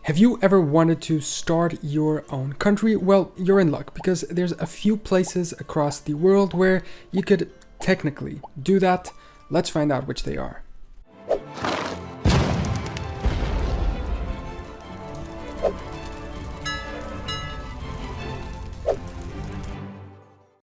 Have you ever wanted to start your own country? Well, you're in luck because there's a few places across the world where you could technically do that. Let's find out which they are.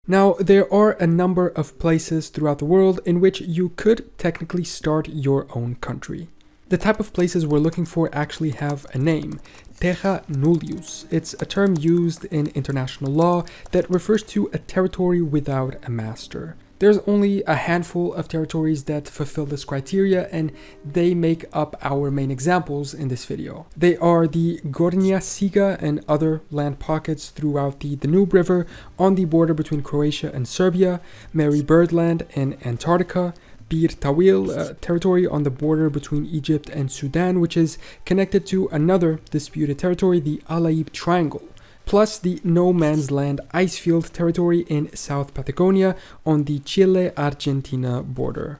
Now, there are a number of places throughout the world in which you could technically start your own country. The type of places we're looking for actually have a name, Terra Nullius. It's a term used in international law that refers to a territory without a master. There's only a handful of territories that fulfill this criteria, and they make up our main examples in this video. They are the Gornja, Siga, and other land pockets throughout the Danube River on the border between Croatia and Serbia, Byrd Land in Antarctica, Bir Tawil, a territory on the border between Egypt and Sudan, which is connected to another disputed territory, the Hala'ib Triangle, plus the no man's land icefield territory in South Patagonia on the Chile-Argentina border.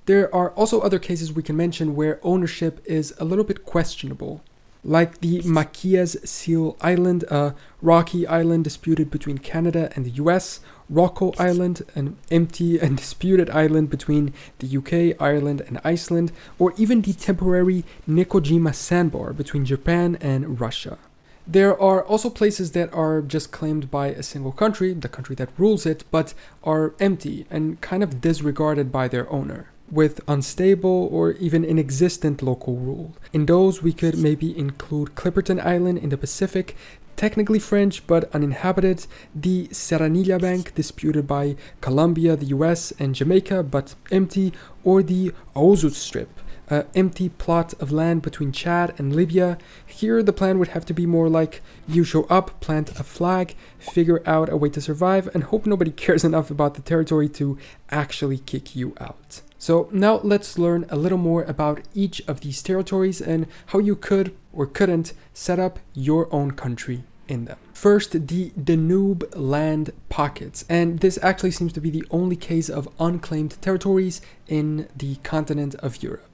There are also other cases we can mention where ownership is a little bit questionable, like the Machias Seal Island, a rocky island disputed between Canada and the US, Rockall Island, an empty and disputed island between the UK, Ireland, and Iceland, or even the temporary Nekojima Sandbar between Japan and Russia. There are also places that are just claimed by a single country, the country that rules it, but are empty and kind of disregarded by their owner, with unstable or even inexistent local rule. In those, we could maybe include Clipperton Island in the Pacific, technically French but uninhabited, the Serranilla Bank disputed by Colombia, the US, and Jamaica but empty, or the Aouzou Strip, an empty plot of land between Chad and Libya. Here the plan would have to be more like you show up, plant a flag, figure out a way to survive, and hope nobody cares enough about the territory to actually kick you out. So now let's learn a little more about each of these territories and how you could or couldn't set up your own country in them. First, the Danube land pockets, and this actually seems to be the only case of unclaimed territories in the continent of Europe.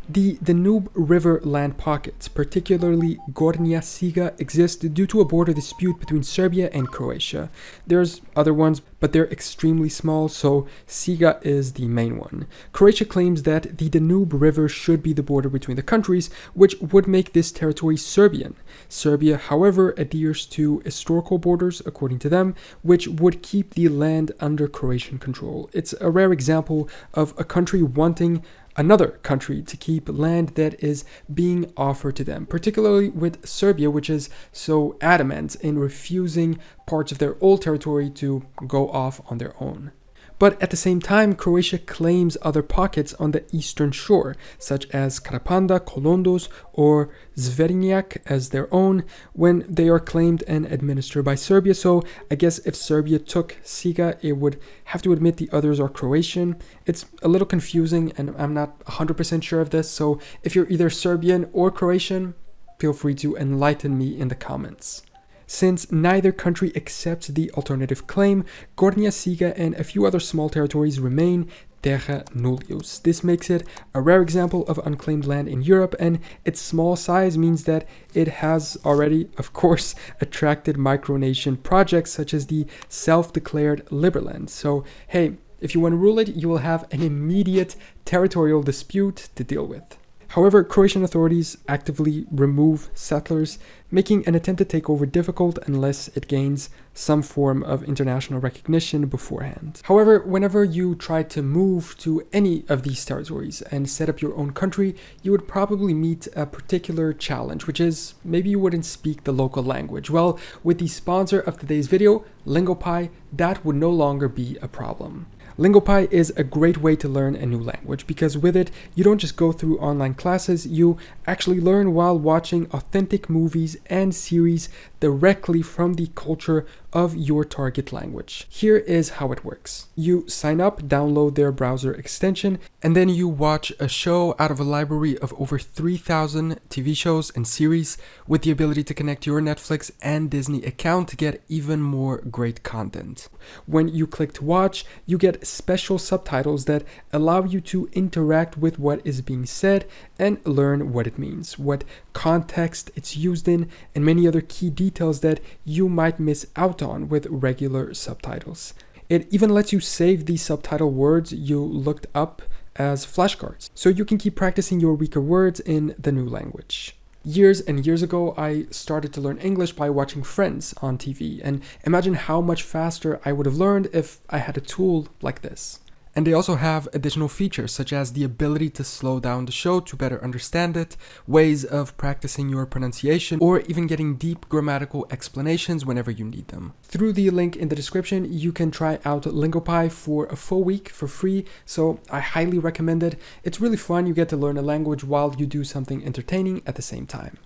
The Danube River land pockets, particularly Gornja, Siga, exist due to a border dispute between Serbia and Croatia. There's other ones, but they're extremely small, so Siga is the main one. Croatia claims that the Danube River should be the border between the countries, which would make this territory Serbian. Serbia, however, adheres to historical borders, according to them, which would keep the land under Croatian control. It's a rare example of a country wanting another country to keep land that is being offered to them, particularly with Serbia, which is so adamant in refusing parts of their old territory to go off on their own. But at the same time, Croatia claims other pockets on the eastern shore, such as Karapanda, Kolondos, or Zverinjak as their own, when they are claimed and administered by Serbia. So I guess if Serbia took Siga, it would have to admit the others are Croatian. It's a little confusing, and I'm not 100% sure of this, so if you're either Serbian or Croatian, feel free to enlighten me in the comments. Since neither country accepts the alternative claim, Gornja, Siga, and a few other small territories remain Terra Nullius. This makes it a rare example of unclaimed land in Europe, and its small size means that it has already, of course, attracted micronation projects such as the self-declared Liberland. So, hey, if you want to rule it, you will have an immediate territorial dispute to deal with. However, Croatian authorities actively remove settlers, making an attempted takeover difficult unless it gains some form of international recognition beforehand. However, whenever you try to move to any of these territories and set up your own country, you would probably meet a particular challenge, which is maybe you wouldn't speak the local language. Well, with the sponsor of today's video, LingoPie, that would no longer be a problem. LingoPie is a great way to learn a new language because with it, you don't just go through online classes, you actually learn while watching authentic movies and series directly from the culture of your target language. Here is how it works. You sign up, download their browser extension, and then you watch a show out of a library of over 3,000 TV shows and series with the ability to connect your Netflix and Disney account to get even more great content. When you click to watch, you get special subtitles that allow you to interact with what is being said and learn what it means, what context it's used in, and many other key details that you might miss out on with regular subtitles. It even lets you save the subtitle words you looked up as flashcards, so you can keep practicing your weaker words in the new language. Years and years ago, I started to learn English by watching Friends on TV, and imagine how much faster I would have learned if I had a tool like this. And they also have additional features, such as the ability to slow down the show to better understand it, ways of practicing your pronunciation, or even getting deep grammatical explanations whenever you need them. Through the link in the description, you can try out Lingopie for a full week for free, so I highly recommend it. It's really fun. You get to learn a language while you do something entertaining at the same time.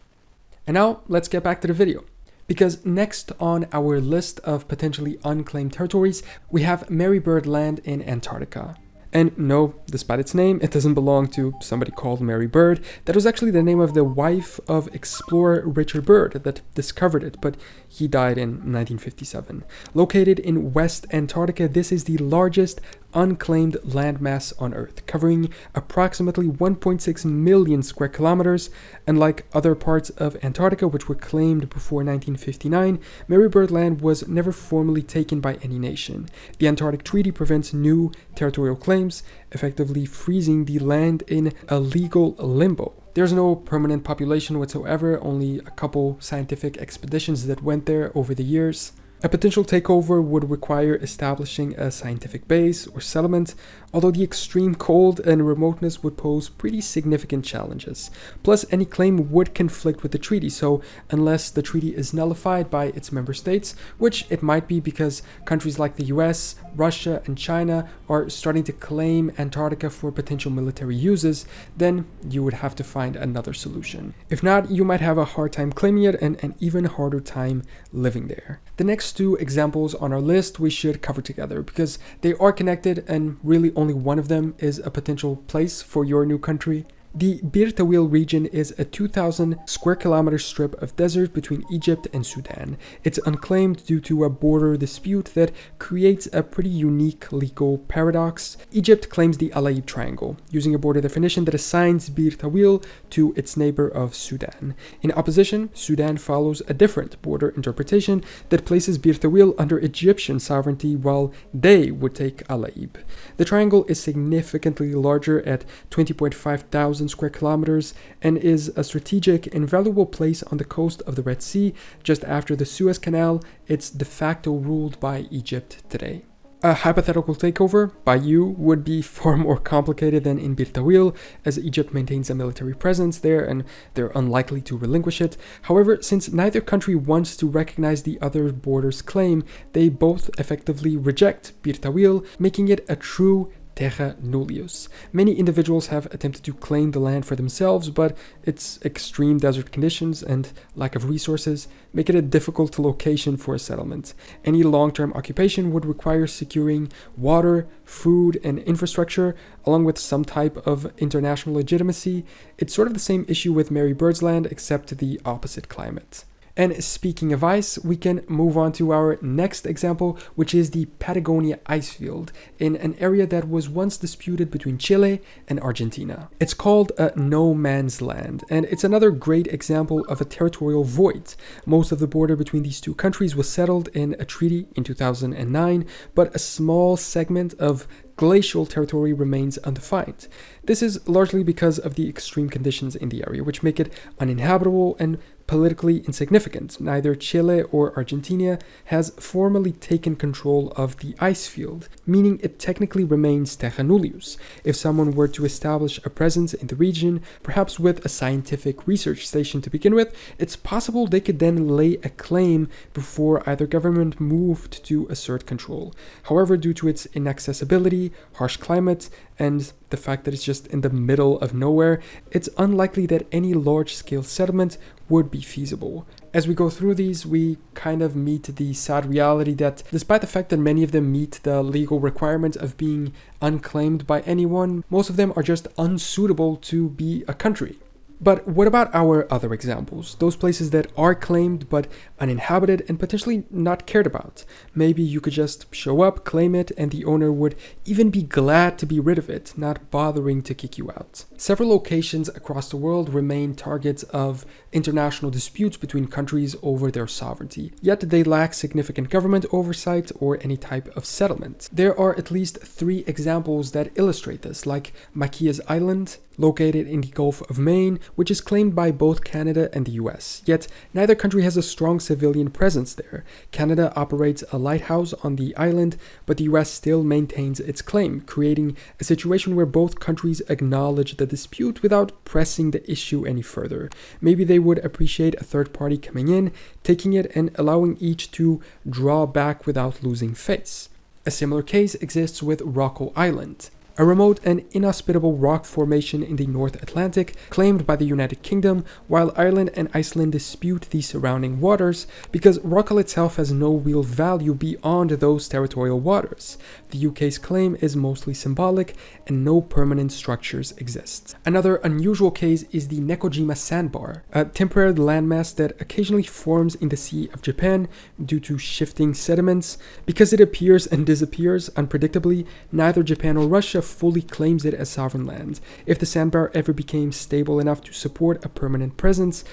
And now, let's get back to the video. Because next on our list of potentially unclaimed territories, we have Byrd Land in Antarctica. And no, despite its name, it doesn't belong to somebody called Mary Byrd. That was actually the name of the wife of explorer Richard Byrd that discovered it, but he died in 1957. Located in West Antarctica, this is the largest unclaimed landmass on Earth, covering approximately 1.6 million square kilometers. Unlike other parts of Antarctica, which were claimed before 1959, Byrd Land was never formally taken by any nation. The Antarctic Treaty prevents new territorial claims, effectively freezing the land in a legal limbo. There's no permanent population whatsoever, only a couple scientific expeditions that went there over the years. A potential takeover would require establishing a scientific base or settlement, although the extreme cold and remoteness would pose pretty significant challenges. Plus, any claim would conflict with the treaty, so unless the treaty is nullified by its member states, which it might be because countries like the US, Russia, and China are starting to claim Antarctica for potential military uses, then you would have to find another solution. If not, you might have a hard time claiming it and an even harder time living there. The next two examples on our list we should cover together because they are connected and really only one of them is a potential place for your new country. The Bir Tawil region is a 2,000 square kilometer strip of desert between Egypt and Sudan. It's unclaimed due to a border dispute that creates a pretty unique legal paradox. Egypt claims the Hala'ib triangle, using a border definition that assigns Bir Tawil to its neighbor of Sudan. In opposition, Sudan follows a different border interpretation that places Bir Tawil under Egyptian sovereignty while they would take Hala'ib. The triangle is significantly larger at 20.5 thousand square kilometers and is a strategic and valuable place on the coast of the Red Sea just after the Suez Canal. It's de facto ruled by Egypt today. A hypothetical takeover by you would be far more complicated than in Bir Tawil, as Egypt maintains a military presence there and they're unlikely to relinquish it. However, since neither country wants to recognize the other border's claim, they both effectively reject Bir Tawil, making it a true Terra Nullius. Many individuals have attempted to claim the land for themselves, but its extreme desert conditions and lack of resources make it a difficult location for a settlement. Any long-term occupation would require securing water, food, and infrastructure, along with some type of international legitimacy. It's sort of the same issue with Byrd's Land, except the opposite climate. And speaking of ice, we can move on to our next example, which is the Patagonia ice field in an area that was once disputed between Chile and Argentina. It's called a no man's land, and it's another great example of a territorial void. Most of the border between these two countries was settled in a treaty in 2009, but a small segment of glacial territory remains undefined. This is largely because of the extreme conditions in the area, which make it uninhabitable and politically insignificant. Neither Chile or Argentina has formally taken control of the ice field, meaning it technically remains Terra Nullius. If someone were to establish a presence in the region, perhaps with a scientific research station to begin with, it's possible they could then lay a claim before either government moved to assert control. However, due to its inaccessibility, harsh climate, and the fact that it's just in the middle of nowhere, it's unlikely that any large-scale settlement would be feasible. As we go through these, we kind of meet the sad reality that despite the fact that many of them meet the legal requirements of being unclaimed by anyone, most of them are just unsuitable to be a country. But what about our other examples? Those places that are claimed but uninhabited and potentially not cared about. Maybe you could just show up, claim it, and the owner would even be glad to be rid of it, not bothering to kick you out. Several locations across the world remain targets of international disputes between countries over their sovereignty, yet they lack significant government oversight or any type of settlement. There are at least 3 examples that illustrate this, like Machias Island, located in the Gulf of Maine, which is claimed by both Canada and the US. Yet, neither country has a strong civilian presence there. Canada operates a lighthouse on the island, but the US still maintains its claim, creating a situation where both countries acknowledge the dispute without pressing the issue any further. Maybe they would appreciate a third party coming in, taking it, and allowing each to draw back without losing face. A similar case exists with Rockall Island, a remote and inhospitable rock formation in the North Atlantic claimed by the United Kingdom, while Ireland and Iceland dispute the surrounding waters because Rockall itself has no real value beyond those territorial waters. The UK's claim is mostly symbolic and no permanent structures exist. Another unusual case is the Nekojima Sandbar, a temporary landmass that occasionally forms in the Sea of Japan due to shifting sediments. Because it appears and disappears unpredictably, neither Japan or Russia fully claims it as sovereign land. If the sandbar ever became stable enough to support a permanent presence,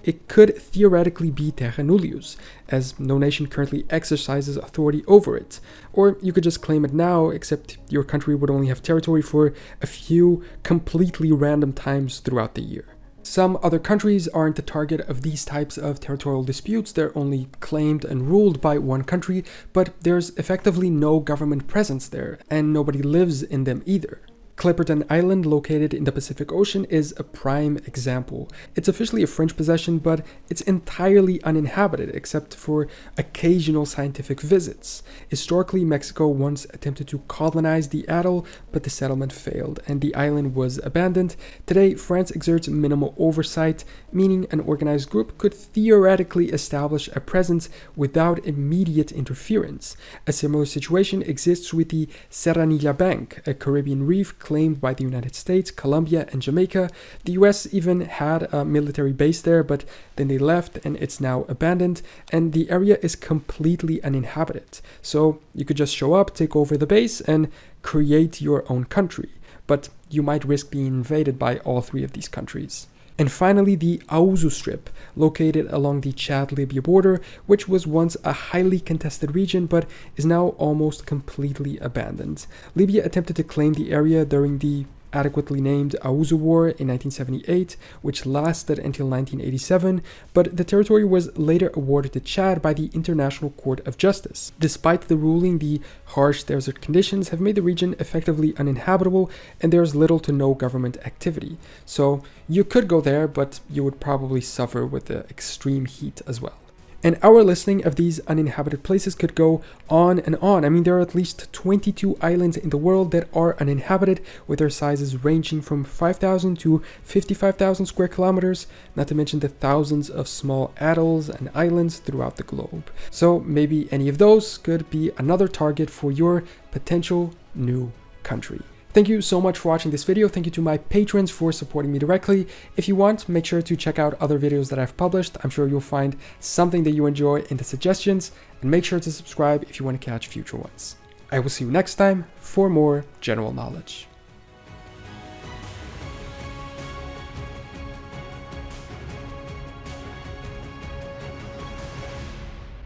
it could theoretically be Terra Nullius, as no nation currently exercises authority over it. Or you could just claim it now, except your country would only have territory for a few completely random times throughout the year. Some other countries aren't the target of these types of territorial disputes. They're only claimed and ruled by one country, but there's effectively no government presence there, and nobody lives in them either. Clipperton Island, located in the Pacific Ocean, is a prime example. It's officially a French possession, but it's entirely uninhabited except for occasional scientific visits. Historically, Mexico once attempted to colonize the atoll, but the settlement failed and the island was abandoned. Today, France exerts minimal oversight, meaning an organized group could theoretically establish a presence without immediate interference. A similar situation exists with the Serranilla Bank, a Caribbean reef claimed by the United States, Colombia, and Jamaica. The US even had a military base there, but then they left and it's now abandoned, and the area is completely uninhabited. So you could just show up, take over the base, and create your own country. But you might risk being invaded by all 3 of these countries. And finally, the Aouzou Strip, located along the Chad-Libya border, which was once a highly contested region but is now almost completely abandoned. Libya attempted to claim the area during the adequately named Aouzou War in 1978, which lasted until 1987, but the territory was later awarded to Chad by the International Court of Justice. Despite the ruling, the harsh desert conditions have made the region effectively uninhabitable, and there's little to no government activity. So you could go there, but you would probably suffer with the extreme heat as well. And our listing of these uninhabited places could go on and on. I mean, there are at least 22 islands in the world that are uninhabited, with their sizes ranging from 5,000 to 55,000 square kilometers, not to mention the thousands of small atolls and islands throughout the globe. So maybe any of those could be another target for your potential new country. Thank you so much for watching this video. Thank you to my patrons for supporting me directly. If you want, make sure to check out other videos that I've published. I'm sure you'll find something that you enjoy in the suggestions, and make sure to subscribe if you want to catch future ones. I will see you next time for more general knowledge.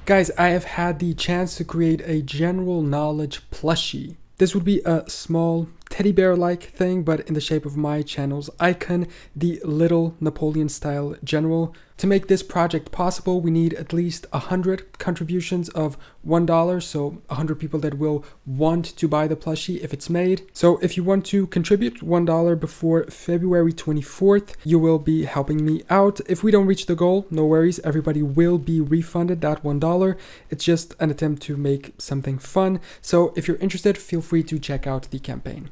Guys, I have had the chance to create a general knowledge plushie. This would be a small teddy bear-like thing, but in the shape of my channel's icon, the little Napoleon-style general. To make this project possible, we need at least 100 contributions of $1, so 100 people that will want to buy the plushie if it's made. So if you want to contribute $1 before February 24th, you will be helping me out. If we don't reach the goal, no worries, everybody will be refunded that $1. It's just an attempt to make something fun. So if you're interested, feel free to check out the campaign.